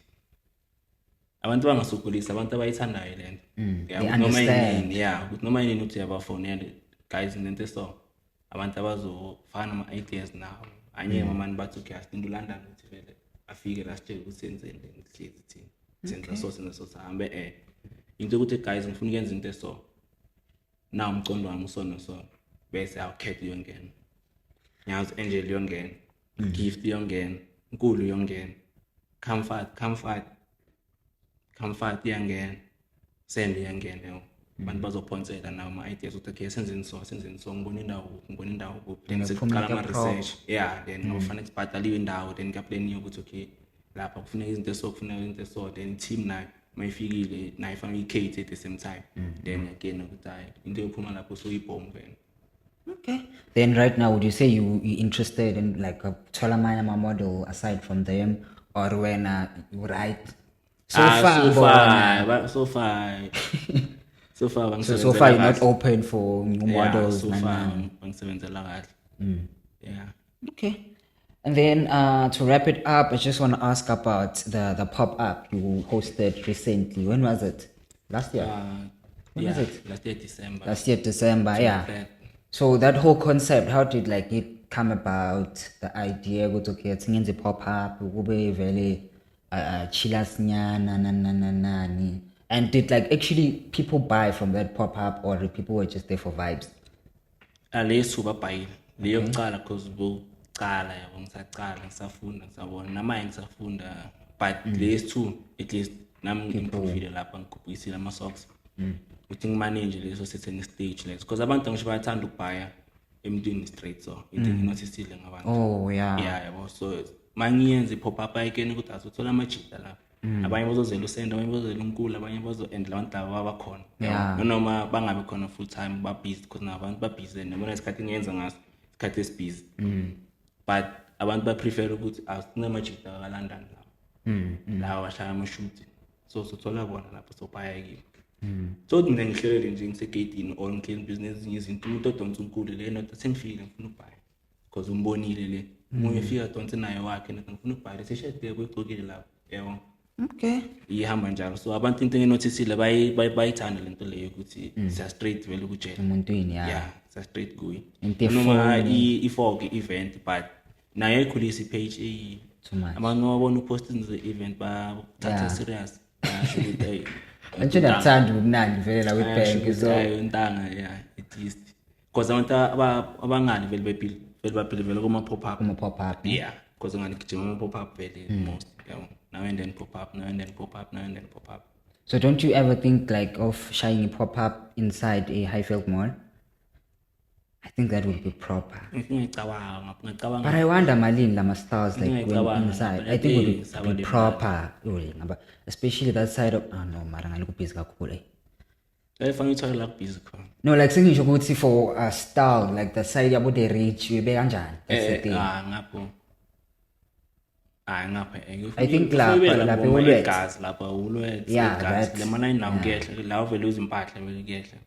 Abantu bangasokolisi, abantu abayithandayo lento. They understand. Yeah, ukuthi noma yini uthi yabafonela guys nento so abantu abazofana ama ideas nawo anye mamani bathi okay asindu London uthi vele afike la sithe ukuthi senzeni ngihlezi thina senza so sahambe into ukuthi guys ngifuna ukwenza into so na umcondo wami usona so bese awukhethe yongena nyazi Angel yongena Gift yongena Nkulu yongena comfort yangena Send yangena abantu bazophonsela nawo ama ideas ukuthi okay senzeni so ngibona indawo kuphi then siqala ama research then ufanele sibhadaliwe indawo then kuyaplaniwe ukuthi okay lapha kufuneka izinto so then team nayo mayifikile nayo ifanele ikate at the same time then again ukuthi hayi into yophuma lapho so ibomb vele. Okay. Then right now would you say you interested in like a Tolamaya model aside from them or when you write so far you're not open for new models. So far ngisebenzela kahle. Yeah. Okay. And then to wrap it up, I just want to ask about the pop-up you hosted recently. When was it? Last year? When was it? Last year December. Last year December, yeah. So that whole concept, how did like it come about, the idea ukuthi okay singenze pop up kube vele chilas nyana nani, and did like actually people buy from that pop up or people were just there for vibes? Lesu babhayile leyo kucala cause bokucala yabo ngisaqala ngisafunda ngisabona namanje ngisafunda but lezi two at least nami improve lapha ngikhuphukisile ama socks uthi ngimanage leso setting stage leso because abantu ngisho bayathanda ukubhaya emntwini straight so into nginotisile ngabantu yeah yabo so mangiyenze pop up again ukuthi azothola amajita lapha abanye bazozela usenda abanye bazozela unkulu abanye bazo-end abantu laba abakhona noma bangabe khona full time ba-busy because nabantu ba-busy nabona isikhathi ngiyenza ngaso isikhathi esibhizi but abantu baprefer ukuthi asinamajita akaLondon lawa bahlala amashuti so sothola bona lapho sobhaya kile so mina ngihlelele nje ngisegate or ngihlele business ezinye izinto umuntu odonsa unkulu le nota sengifile ngifuna ukubhaya because umbonile le umunye efika adonse nayo wakhe nota ngifuna ukubhaya seshade kwegcokile lapho yebo. Okay. Ihamba njalo so abantu into enginotisile bayithanda lento leyo ukuthi siya straight vele kujele emuntwini yeah siya straight kuyi noma i-fog event but naye ikhulisa page abantu babona upost the event bathatha serious ukuthi anje nathanda ubunandi vele la Witbank so intanga yeah at least because abantu abangani vele bapile vele kuma pop up yeah because ngani kijima ama pop up vele most yeah. Now and then pop up, now and then pop up, now and then pop up. So don't you ever think like of shining a pop up inside a Highfield mall? I think that would be proper. But I wonder malin lama stars like when inside. I think it would be proper. Especially that side of no maranga look busy kakhulu. No, like saying you should for a style like the side about the reach we be kanjani. That's the thing. I think lapha ulwet yeah that lemana inawungehla la vele uzimpahla vele ngehla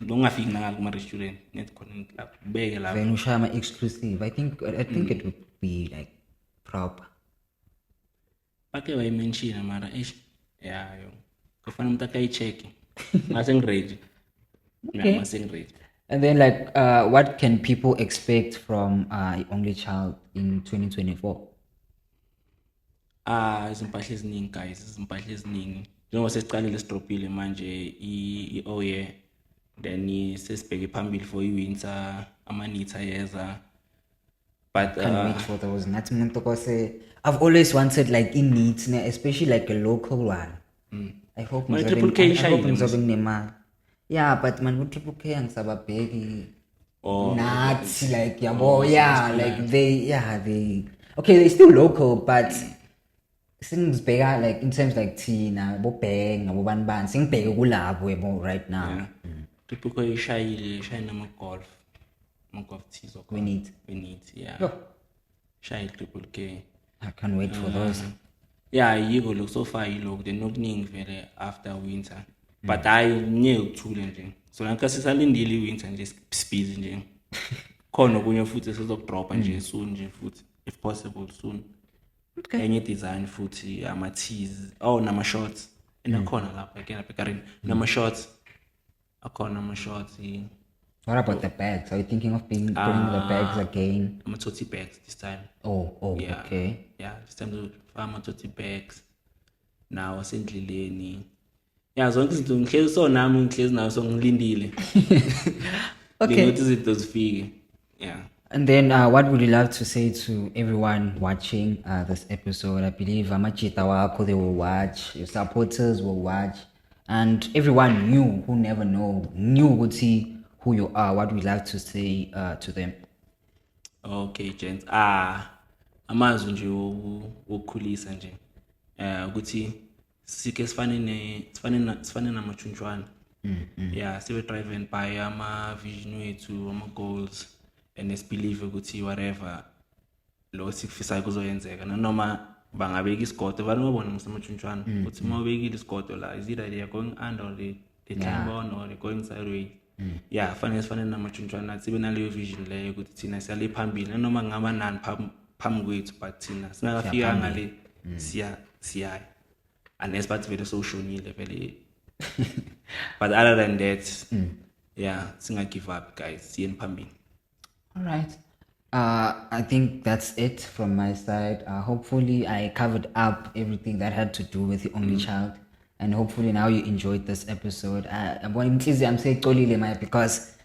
ungafiki nanga kuma restaurant net khona lapha beke lapha then ushama exclusive. I think it would be like proper bake way mention mara yeah yo kufana umuntu akayicheck ngase ngiready okay ngase ngiready. And then like what can people expect from Only Child in 2024? Izimpahla eziningi guys, izimpahla eziningi. Njengoba sesicalile sidropile manje oh yeah. Then sesibheke phambili for iwinter, amanitha yeza. But can't wait for those. Ngathi umuntu kose I've always wanted like in needs, especially like a local one. I hope ngizobe nginemali. Yeah, but man Triple K angisababheki. Nuts like yabo yeah, like they okay, they still local but singibheka like in terms like thina bo bang abo banibani singibheke kulabo yebo right now. Triple K ishayile nama golf tees we need yeah shayile Triple K. I can't wait for those. Yeah, yiko look so far yilo then nokuningi vele after winter but nye ukuthule nje so lanka sisalindile iwinter nje busy nje khona kunye futhi sizokudropa nje soon nje futhi if possible soon. Okay. Enye design futhi ama tees nama shorts inakhona lapha again apekarini nama shorts akhona ama shorts. What about the bags? Are you thinking of bringing the bags again? Ama tote bags this time. Oh yeah. Okay. Yeah, this time to ama tote bags now asendleleni. Yeah, zonke izinto ngihlezi so nami ngihlezi nayo so ngilindile. Okay. Ngokuthi izinto zifike. Yeah. And then what would you love to say to everyone watching this episode? I believe amachita wako they will watch, your supporters will watch, and everyone new who never knew would see who you are. What would you love to say to them? Okay, gents. Amazwi nje wokukhulisa nje. Ukuthi sike sifane namachuntshwana. Yeah, sibe drive and by ama vision wethu, ama goals. And let's believe ukuthi whatever lo sikufisa kuzoyenzeka noma bangabeka isigodo banobona ngisamachuntshwana ukuthi mawubekile isigodo la is either they are going under or they climb on or they going sideways. Yeah, fanele namachuntshwana sibe naleyo vision leyo ukuthi thina siyale phambili noma ngaba nani phambi kwethu but thina singakafika ngale siya unless bathi vele soshonile vele but other than that yeah singa give up guys siyeni phambili. All right. I think that's it from my side. Hopefully, I covered up everything that had to do with the only child, and hopefully now you enjoyed this episode. I'm saying Tolile Maya because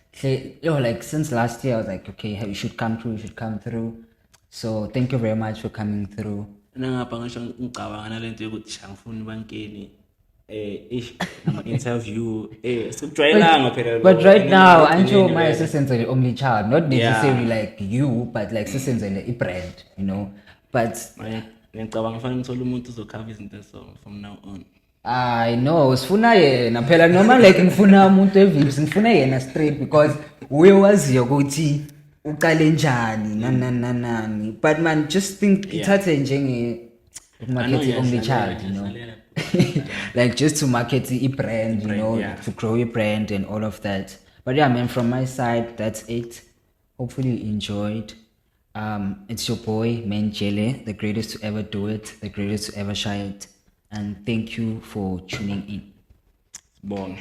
like since last year I was like, okay, you should come through, you should come through. So thank you very much for coming through. Nangapha ngisho ngicabanga nalento yokuthi shangifuna bankeni interview sikujwayelanga phela. But right now, Ancho my assistant the only child, not necessarily like you, but like assistant a brand, you know. But ngicabanga kufanele ngithole umuntu uzokhava izinto so from now on. I know, sifuna yena phela noma like ngifuna umuntu evips, ngifuna yena straight because uyawaziyo ukuthi uqale njani nani. But man, just think ithathe njenge market the only child, you know. Like just to market the brand, you know, to grow your brand and all of that. But yeah, man, from my side, that's it. Hopefully you enjoyed. It's your boy, man, Jele, the greatest to ever do it, the greatest to ever shine it. And thank you for tuning in. Born.